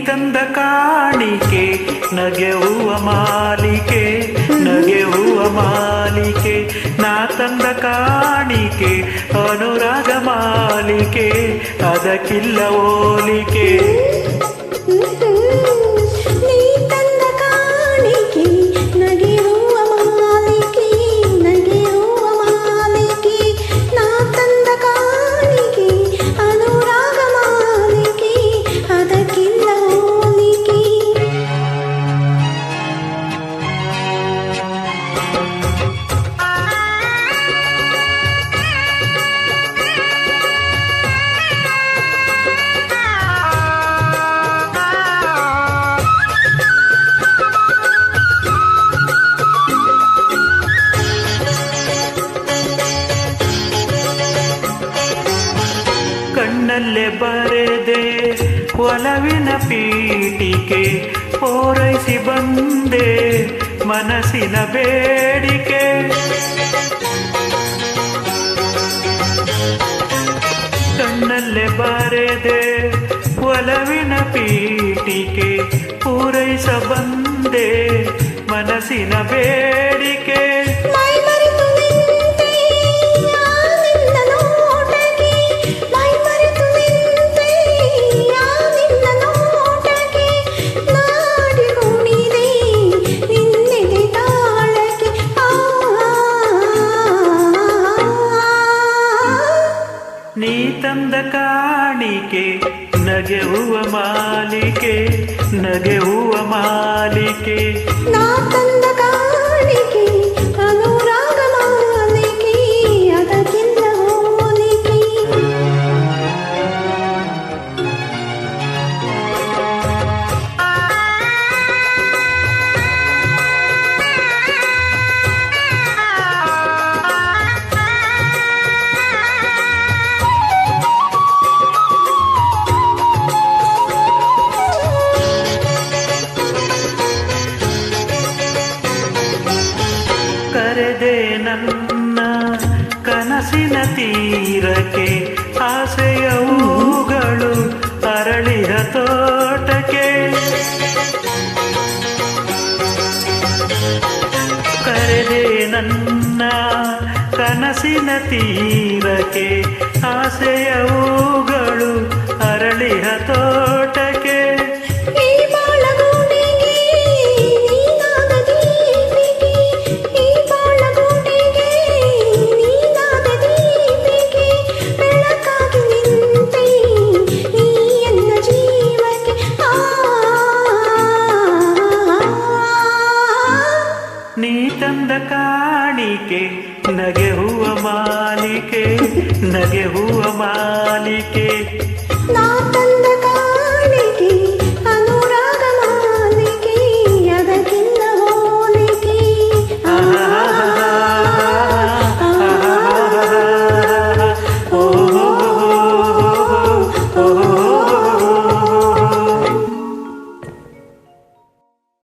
ತಂದ ಕಾಣಿಕೆ ನಗೆಯುವ ಮಾಲಿಕೆ, ನಗೆಯುವ ಮಾಲಿಕೆ. ನಾ ತಂದ ಕಾಣಿಕೆ ಅನುರಾಗ ಮಾಲಿಕೆ, ಅದಕ್ಕಿಲ್ಲ ಹೋಲಿಕೆ. ನೀ ತಂದ ಕಾಣಿಕೆ ನಗೆಯುವ ಮಾಲಿಕೆ, ನಗೆಯುವ ಮಾಲಿಕೆ. ನಾ ತಂದ ಕಾಣಿಕೆ ಅನುರಾಗ ಮಾಲಿಕೆ, ಅದಕ್ಕಿಲ್ಲ ಹೋಲಿಕೆ. ಕಣ್ಣಲ್ಲೇ ಬರೆದೆ ಒಲವಿನ ಪೀಠಿಕೆ, ಪೂರೈಸಿ ಬಂದೆ ಮನಸ್ಸಿನ ಬೇಡಿಕೆ. ಕಣ್ಣಲ್ಲೇ ಬರೆದೆ ಒಲವಿನ ಪೀಠಿಕೆ, ಪೂರೈಸ ಬಂದೆ ಮನಸ್ಸಿನ ಬೇಡಿಕೆ. ಮೈ ಮರೆತು ನಿಂತೆ ಆ ನಿನ್ನ ನೋಟಕ್ಕೆ, ಮೈ ಮರೆತು ನಿಂತೆ ಆ ನಿನ್ನ ನೋಟಕ್ಕೆ. ನಾಡಿ ಕುಣಿದೆ ನಿನ್ನೆದೆ ತಾಳಕ್ಕೆ. ನೀ ತಂದ ಕಾಣಿಕೆ ನಗೆಯುವ ಮಾಲಿಕೆ, ನಗೆಯುವ ಮಾಲಿಕೆ. ನಾ ತಂದ ಕಾಣಿಕೆ ಅನುರಾಗ ಮಾಲಿಕೆ, ಅದಕ್ಕಿಲ್ಲ ಹೋಲಿಕೆ. ಕರೆದೆ ನನ್ನ ಕನಸಿನ ತೀರಕ್ಕೆ, ಆಸೆಯ ಹೂಗಳು ಅರಳಿಯ ತೋಟಕ್ಕೆ. ಕರೆದೆ ನನ್ನ ಕನಸಿನ ತೀರಕ್ಕೆ, ಆಸೆಯ ಹೂಗಳು ಅರಳಿಯ ತೋಟಕ್ಕೆ. ಈ ಬಾಳಗೂಡಿಗೆ ನೀನಾದ ದೀಪಿಕೆ, ಈ ಬಾಳಗೂಡಿಗೆ ನೀನಾದ ದೀಪಿಕೆ. ಬೆಳಕಾಗಿ ನಿಂತೆ ನೀ ಎನ್ನ ಜೀವಕ್ಕೆ. ನೀ ತಂದ ಕಾಣಿಕೆ ನಗೆಯುವ ಮಾಲಿಕೆ, ನಗೆಯುವ ಮಾಲಿಕೆ.